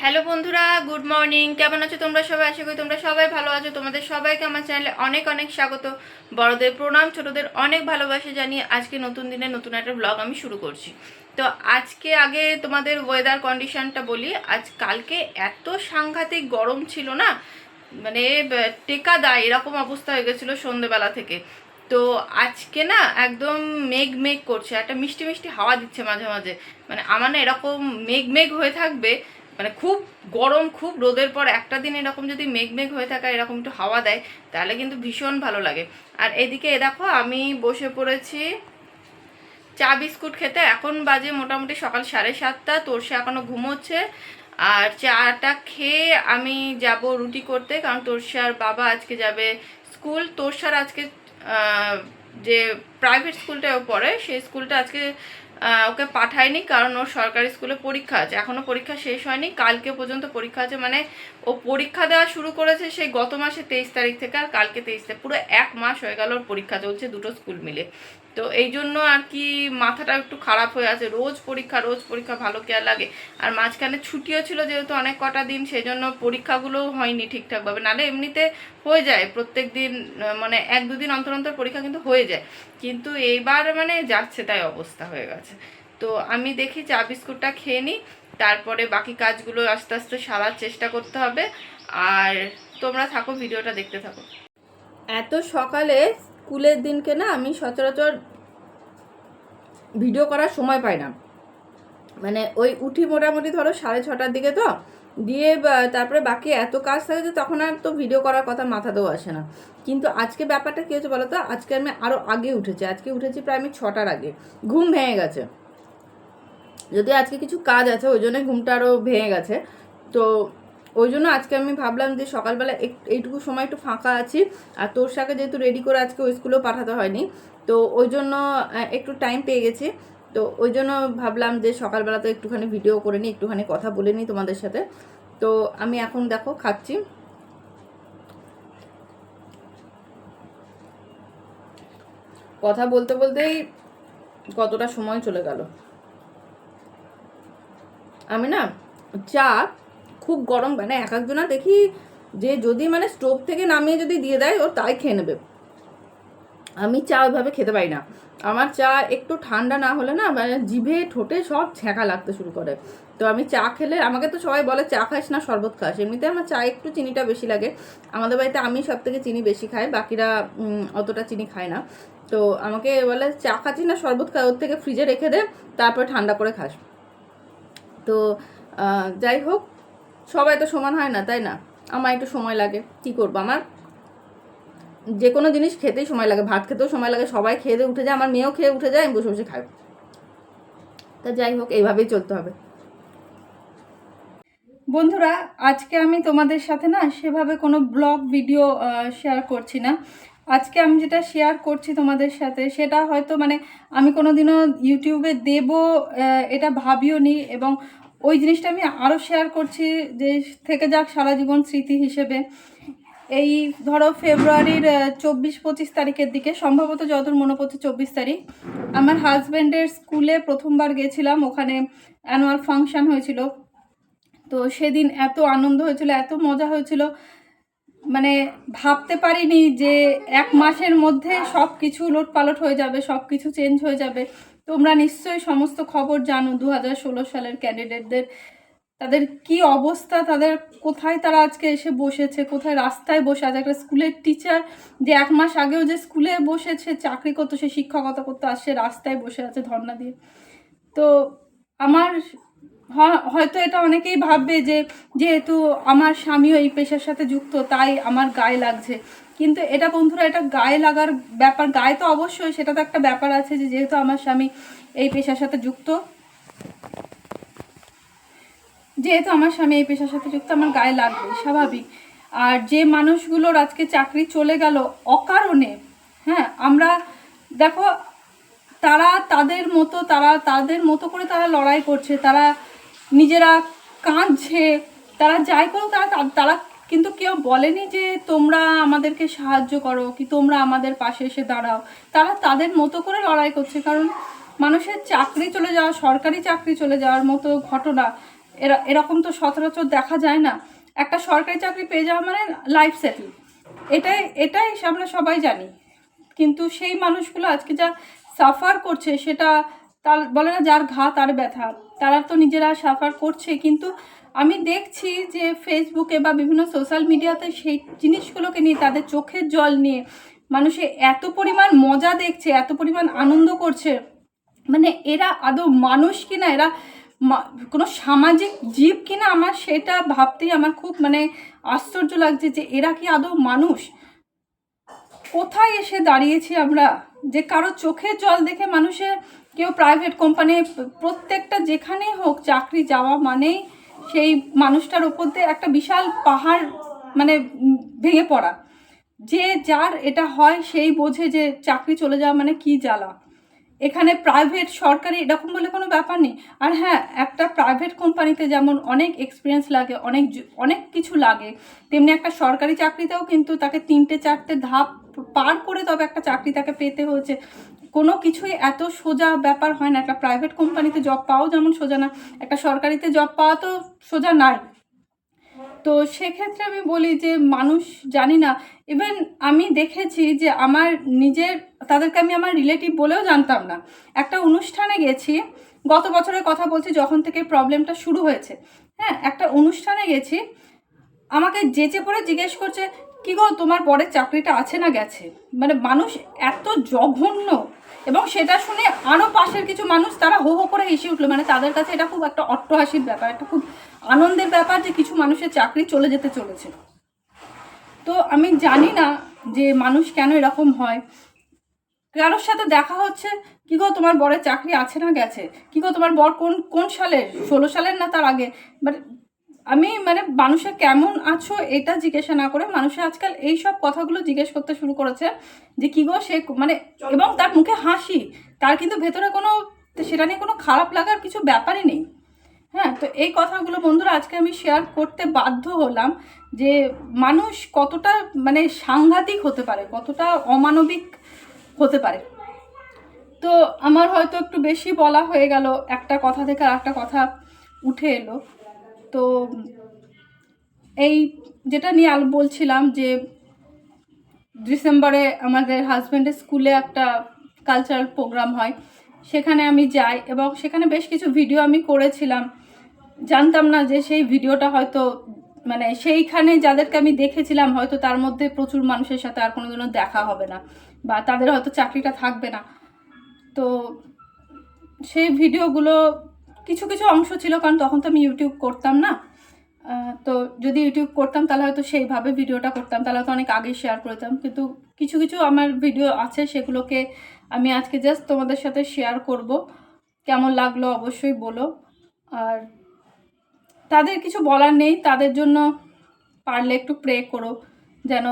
Hello বন্ধুরা, good morning. কেমন আছো তোমরা সবাই? আশা করি তোমরা সবাই ভালো আছো। তোমাদের সবাইকে আমার চ্যানেলে অনেক অনেক স্বাগত। বড়দের প্রণাম, ছোটদের অনেক ভালোবাসা জানিয়ে আজকে নতুন দিনে নতুন একটা ব্লগ আমি শুরু করছি। তো আজকে আগে তোমাদের ওয়েদার কন্ডিশনটা বলি। কালকে এত সাংঘাতিক গরম ছিল না, মানে টেকা দায় এরকম অবস্থা হয়ে গেছিলো সন্ধ্যেবেলা থেকে। তো আজকে না একদম মেঘ মেঘ করছে, একটা মিষ্টি মিষ্টি হাওয়া দিচ্ছে মাঝে মাঝে। মানে আমার না এরকম মেঘ মেঘ হয়ে থাকবে, মানে খুব গরম খুব রোদের পর একটা দিন এরকম যদি মেঘ মেঘ হয়ে থাকা এরকম একটু হাওয়া দেয় তাহলে কিন্তু ভীষণ ভালো লাগে। আর এদিকে দেখো আমি বসে পড়েছি চা বিস্কুট খেতে। এখন বাজে মোটামুটি সকাল 7:30। তোরসে এখনো ঘুমোচ্ছে। আর চাটা খেয়ে আমি যাব রুটি করতে, কারণ তোরসার বাবা আজকে যাবে স্কুল। তোরসার আজকে যে প্রাইভেট স্কুলটায় ও পড়ে সেই স্কুলটা আজকে ওকে পাঠায়নি, কারণ ওর সরকারি স্কুলে পরীক্ষা আছে। এখনও পরীক্ষা শেষ হয়নি, কালকে পর্যন্ত পরীক্ষা আছে। মানে ও পরীক্ষা দেওয়া শুরু করেছে সেই গত মাসে 23 তারিখ থেকে, আর কালকে 23 তারিখ, পুরো 1 মাস হয়ে গেল ওর পরীক্ষা চলছে দুটো স্কুল মিলে। তো এই জন্য আর কি মাথাটা একটু খারাপ হয়ে আছে। রোজ পরীক্ষা রোজ পরীক্ষা, ভালো কেয়ার লাগে। আর মাঝখানে ছুটিও ছিল যেহেতু অনেক কটা দিন, সেই জন্য পরীক্ষাগুলোও হয়নি ঠিকঠাকভাবে। নাহলে এমনিতে হয়ে যায় প্রত্যেক দিন, মানে 1-2 দিন অন্তর অন্তর পরীক্ষা কিন্তু হয়ে যায়। কিন্তু এইবার মানে যাচ্ছে তাই অবস্থা হয়ে গেছে। তো আমি দেখি চা বিস্কুটটা খেয়ে নিই, তারপরে বাকি কাজগুলো আস্তে আস্তে সারার চেষ্টা করতে হবে। আর তোমরা থাকো, ভিডিওটা দেখতে থাকো। এত সকালে স্কুলের দিনকে না আমি সচরাচর ভিডিও করার সময় পাই না। মানে ওই উঠি মোটামুটি ধরো 6:30টার দিকে, তো দিয়ে তারপরে বাকি এত কাজ থাকে যে তখন আর তো ভিডিও করার কথা মাথাতেও আসে না। কিন্তু আজকে ব্যাপারটা কী হচ্ছে বলো তো, আজকে আমি আরও আগে উঠেছি। আজকে উঠেছি প্রায় আমি 6টার আগে, ঘুম ভেঙে গেছে। যদি আজকে কিছু কাজ আছে ওই জন্য ঘুমটা আরও ভেঙে গেছে। তো ওই জন্য আজকে আমি ভাবলাম যে সকালবেলা এইটুকু সময় একটু ফাঁকা আছি। আর তোর সাথে যেহেতু রেডি করে আজকে ওই স্কুলেও পাঠাতে হয়নি, তো ওই জন্য একটু টাইম পেয়ে গেছি। তো ওই জন্য ভাবলাম যে সকালবেলা তো একটুখানি ভিডিও করে নিই, একটুখানি কথা বলে নিই তোমাদের সাথে। তো আমি এখন দেখো খাচ্ছি। কথা বলতে বলতেই কতটা সময় চলে গেল। আমি না চা খুব গরম, মানে এক একজনা দেখি যে যদি মানে স্টোভ থেকে নামিয়ে যদি দিয়ে দেয় ও তাই খেয়ে নেবে। আমি চা ওইভাবে খেতে পারি না। আমার চা একটু ঠান্ডা না হলে না, মানে জিভে ঠোঁটে সব ছ্যাঁকা লাগতে শুরু করে। তো আমি চা খেলে, আমাকে তো সবাই বলে চা খাস না শরবত খাস। এমনিতে আমার চা একটু চিনিটা বেশি লাগে। আমাদের বাড়িতে আমি সব থেকে চিনি বেশি খাই, বাকিরা অতটা চিনি খায় না। তো আমাকে বলে চা খাচ্ছিস না শরবত খাই, ওর থেকে ফ্রিজে রেখে দে, তারপরে ঠান্ডা করে খাস। তো যাই হোক, সবাই তো সমান হয় না, তাই না? আমার একটু সময় লাগে, কি করবো। আমার যে কোনো জিনিস খেতেই সময় লাগে, ভাত খেতেও সময় লাগে। সবাই খেয়ে দিয়ে উঠে যায়, আমার মেয়েও খেয়ে উঠে যায়, আমি বসে বসে খাই। তা যাই হোক, এইভাবেই চলতে হবে। বন্ধুরা, আজকে আমি তোমাদের সাথে না সেভাবে কোনো ব্লগ ভিডিও শেয়ার করছি না। আজকে আমি যেটা শেয়ার করছি তোমাদের সাথে সেটা হয়তো মানে আমি কোনোদিনও ইউটিউবে দেব এটা ভাবিও নি, এবং ওই জিনিসটা আমি আরও শেয়ার করছি যে থেকে যাক সারা জীবন স্মৃতি হিসেবে। এই ধরো ফেব্রুয়ারির 24-25 তারিখের দিকে, সম্ভবত যতদূর মনে পড়ছে 24 তারিখ, আমার হাজব্যান্ডের স্কুলে প্রথমবার গেছিলাম। ওখানে অ্যানুয়াল ফাংশন হয়েছিল। তো সেদিন এত আনন্দ হয়েছিল, এত মজা হয়েছিল, মানে ভাবতে পারিনি যে 1 মাসের মধ্যে সব কিছু লোটপালট হয়ে যাবে, সব কিছু চেঞ্জ হয়ে যাবে। তোমরা নিশ্চয়ই সমস্ত খবর জানো 2016 সালের ক্যান্ডিডেটদের, তাদের কি অবস্থা, তাদের কোথায় তারা আজকে এসে বসেছে, কোথায় রাস্তায় বসে আছে। একটা স্কুলের টিচার যে 1 মাস আগেও যে স্কুলে বসেছে চাকরি করতো, সে শিক্ষকতা করতে আসছে, রাস্তায় বসে আছে ধর্ণা দিয়ে। তো আমার হয়তো এটা অনেকেই ভাববে যে যেহেতু আমার স্বামীও এই পেশার সাথে যুক্ত তাই আমার গায়ে লাগছে, কিন্তু এটা বন্ধুরা, এটা গায়ে লাগার ব্যাপার। গায়ে তো অবশ্যই, সেটা তো একটা ব্যাপার আছে যে যেহেতু আমার স্বামী এই পেশার সাথে যুক্ত, আমার গায়ে লাগবে, স্বাভাবিক। আর যে মানুষগুলোর আজকে চাকরি চলে গেল অকারণে, হ্যাঁ, আমরা দেখো তাদের মতো করে তারা লড়াই করছে, তারা নিজেরা কাঁদছে, তারা যাই করো, তারা কিন্তু কেউ বলেনি যে তোমরা আমাদেরকে সাহায্য করো কি তোমরা আমাদের পাশে এসে দাঁড়াও। তারা তাদের মতো করে লড়াই করছে, কারণ মানুষের চাকরি চলে যাওয়া, সরকারি চাকরি চলে যাওয়ার মতো ঘটনা এরকম তো সচরাচর দেখা যায় না। একটা সরকারি চাকরি পেয়ে যাওয়া মানে লাইফ সেটেল, এটাই আমরা সবাই জানি। কিন্তু সেই মানুষগুলো আজকে যা সাফার করছে সেটা, তার বলে না যার ঘা তার ব্যথা, তারা তো নিজেরা সাফার করছে। কিন্তু আমি দেখছি যে ফেসবুকে বা বিভিন্ন সোশ্যাল মিডিয়াতে সেই জিনিসগুলোকে নিয়ে, তাদের চোখের জল নিয়ে মানুষে এত পরিমাণ মজা দেখছে, এত পরিমাণ আনন্দ করছে। মানে এরা আদৌ মানুষ কিনা, এরা কোনো সামাজিক জীব কিনা, আমার সেটা ভাবতেই আমার খুব মানে আশ্চর্য লাগছে যে এরা কি আদৌ মানুষ। কোথায় এসে দাঁড়িয়েছি আমরা, যে কারো চোখের জল দেখে মানুষের, কেউ প্রাইভেট কোম্পানি, প্রত্যেকটা যেখানেই হোক চাকরি যাওয়া মানেই সেই মানুষটার উপর দিয়ে একটা বিশাল পাহাড় মানে ভেঙে পড়া। যে যার এটা হয় সেই বোঝে যে চাকরি চলে যাওয়া মানে কি জ্বালা। এখানে প্রাইভেট সরকারি এরকম বলে কোনো ব্যাপার নেই। আর হ্যাঁ, একটা প্রাইভেট কোম্পানিতে যেমন অনেক এক্সপিরিয়েন্স লাগে, অনেক কিছু লাগে, তেমনি একটা সরকারি চাকরিতেও কিন্তু তাকে 3-4টে ধাপ পার করে তবে একটা চাকরি তাকে পেতে হয়েছে। কোনো কিছুই এত সোজা ব্যাপার হয় না। একটা প্রাইভেট কোম্পানিতে জব পাওয়াও যেমন সোজা না, একটা সরকারিতে জব পাওয়া তো সোজা নাই। তো সেক্ষেত্রে আমি বলি যে মানুষ, জানি না, ইভেন আমি দেখেছি যে আমার নিজের, তাদেরকে আমি আমার রিলেটিভ বলেও জানতাম না। একটা অনুষ্ঠানে গেছি, গত বছরের কথা বলছি, যখন থেকে প্রবলেমটা শুরু হয়েছে। হ্যাঁ, একটা অনুষ্ঠানে গেছি, আমাকে যেচে পড়ে জিজ্ঞেস করছে, কি গো তোমার বরের চাকরিটা আছে না গেছে। মানে মানুষ এত জঘন্য। এবং সেটা শুনে আরও পাশের কিছু মানুষ তারা হো হো করে হেসে উঠলো। মানে তাদের কাছে এটা খুব একটা অট্টহাসির ব্যাপার, একটা খুব আনন্দের ব্যাপার যে কিছু মানুষের চাকরি চলে যেতে চলেছে। তো আমি জানি না যে মানুষ কেন এরকম হয়। কারোর সাথে দেখা হচ্ছে, কি গো তোমার বরের চাকরি আছে না গেছে, কি গো তোমার বর কোন সালের, 16 সালের না তার আগে। মানে আমি মানে মানুষের কেমন আছো এটা জিজ্ঞাসা না করে মানুষের আজকাল এই সব কথাগুলো জিজ্ঞেস করতে শুরু করেছে যে কি গো সে, মানে এবং তার মুখে হাসি, তার কিন্তু ভেতরে কোনো, সেটা নিয়ে কোনো খারাপ লাগার কিছু ব্যাপারই নেই। হ্যাঁ, তো এই কথাগুলো বন্ধুরা আজকে আমি শেয়ার করতে বাধ্য হলাম যে মানুষ কতটা মানে সাংঘাতিক হতে পারে, কতটা অমানবিক হতে পারে। তো আমার হয়তো একটু বেশি বলা হয়ে গেল, একটা কথা থেকে আর একটা কথা উঠে এলো। তো এই যেটা নিয়ে বলছিলাম যে ডিসেম্বরে আমাদের হাজব্যান্ডের স্কুলে একটা কালচারাল প্রোগ্রাম হয়, সেখানে আমি যাই এবং সেখানে বেশ কিছু ভিডিও আমি করেছিলাম। জানতাম না যে সেই ভিডিওটা হয়তো মানে সেইখানে যাদেরকে আমি দেখেছিলাম হয়তো তার মধ্যে প্রচুর মানুষের সাথে আর কোনোদিনও দেখা হবে না, বা তাদের হয়তো চাকরিটা থাকবে না। তো সেই ভিডিওগুলো কিছু কিছু অংশ ছিল, কারণ তখন তো আমি ইউটিউব করতাম না। তো যদি ইউটিউব করতাম তাহলে হয়তো সেইভাবে ভিডিওটা করতাম, তাহলে হয়তো অনেক আগে শেয়ার করতাম। কিন্তু কিছু কিছু আমার ভিডিও আছে, সেগুলোকে আমি আজকে জাস্ট তোমাদের সাথে শেয়ার করব। কেমন লাগলো অবশ্যই বলো। আর তাদের কিছু বলার নেই, তাদের জন্য পারলে একটু প্রে করো যেন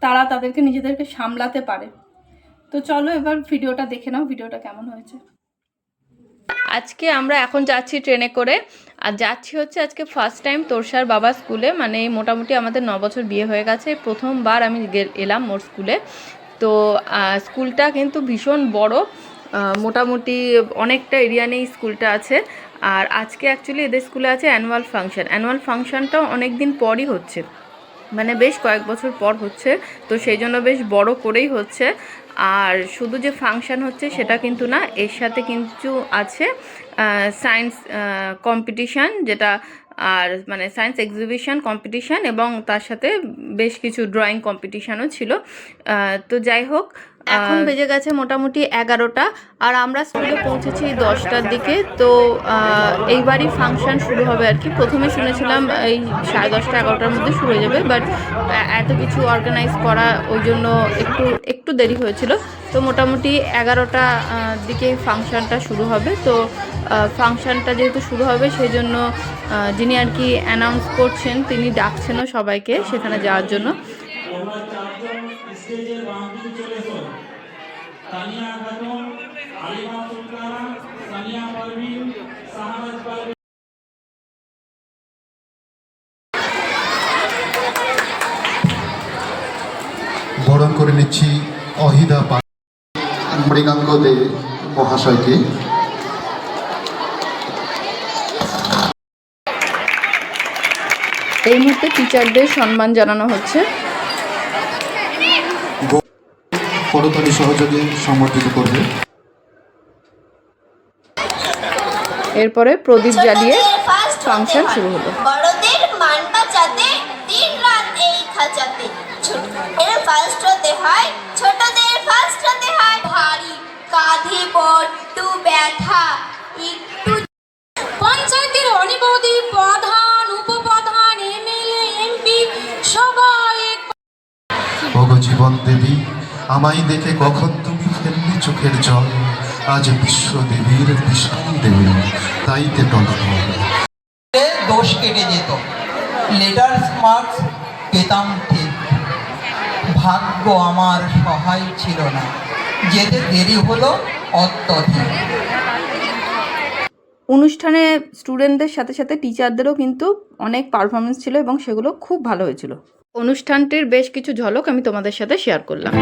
তারা তাদেরকে নিজেদেরকে সামলাতে পারে। তো চলো এবার ভিডিওটা দেখে নাও, ভিডিওটা কেমন হয়েছে। আজকে আমরা এখন যাচ্ছি ট্রেনে করে, আর যাচ্ছি হচ্ছে আজকে ফার্স্ট টাইম তোরসার বাবা স্কুলে। মানে মোটামুটি আমাদের 9 বছর বিয়ে হয়ে গেছে, প্রথমবার আমি এলাম ওর স্কুলে। তো স্কুলটা কিন্তু ভীষণ বড়, মোটামুটি অনেকটা এরিয়া নিয়ে স্কুলটা আছে। আর আজকে অ্যাকচুয়ালি এদের স্কুলে আছে অ্যানুয়াল ফাংশনটাও অনেক দিন পরই হচ্ছে, মানে বেশ কয়েক বছর পর হচ্ছে। তো সেই জন্য বেশ বড় করেই হচ্ছে। আর শুধু যে ফাংশন হচ্ছে সেটা কিন্তু না, এর সাথে কিন্তু আছে সায়েন্স কম্পিটিশান, যেটা আর মানে সায়েন্স এক্সিবিশন কম্পিটিশান, এবং তার সাথে বেশ কিছু ড্রয়িং কম্পিটিশানও ছিল। তো যাই হোক, এখন বেজে গেছে মোটামুটি 11টা, আর আমরা স্কুলে পৌঁছেছি 10টার দিকে। তো এইবারই ফাংশন শুরু হবে আর কি। প্রথমে শুনেছিলাম এই 10:30 11টার মধ্যে শুরু হয়ে যাবে, বাট এত কিছু অর্গানাইজ করা ওই জন্য একটু দেরি হয়েছিল। তো মোটামুটি 11টা দিকে ফাংশনটা শুরু হবে। তো ফাংশনটা যেহেতু শুরু হবে সেই জন্য যিনি আর কি অ্যানাউন্স করছেন তিনি ডাকছেনও সবাইকে সেখানে যাওয়ার জন্য। বরণ করে নিচ্ছি অহিদা মৃগাঙ্ক দে মহাশয়কে। এই মুহূর্তে টিচারদের সম্মান জানানো হচ্ছে। করতালি সহযোগে সম্বর্ধিত করবে। এরপরে প্রদীপ জ্বালিয়ে ফাংশন শুরু হলো। বড়দের মান বাঁচাতে দিন রাত এই খাঁচাতে ছোটদের ফার্স্ট হতে হয়, ছোটদের ফার্স্ট হতে হয়। ভারী কাঁধে বড্ড ব্যথা, একটু পঞ্চায়েতের অনিবদি প্রধান উপপ্রধান এমএলএ এমপি সবাই ওগো জীবন দেবী, আমায় দেখে কখন তুমি ফেললে চোখের জল। আজ বিশ্ব দেবীর বিশাল দেবী, তাইতে টলটল। দোষ কেটে যেত, লেটার মার্কস পেতাম ঠিক। ভাগ্য আমার সহায় ছিল না, যেতে দেরি হলো অত্যধিক। অনুষ্ঠানে স্টুডেন্টদের সাথে সাথে টিচারদেরও কিন্তু অনেক পারফরমেন্স ছিল এবং সেগুলো খুব ভালো হয়েছিল। অনুষ্ঠানটির বেশ কিছু ঝলক আমি তোমাদের সাথে শেয়ার করলাম।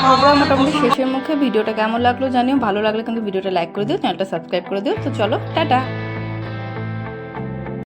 প্রোগ্রাম মোটামুটি শেষের মুখে। ভিডিওটা কেমন লাগলো জানিও, ভালো লাগলে কিন্তু ভিডিওটা লাইক করে দিও, চ্যানেলটা সাবস্ক্রাইব করে দিও। তো চলো টাটা।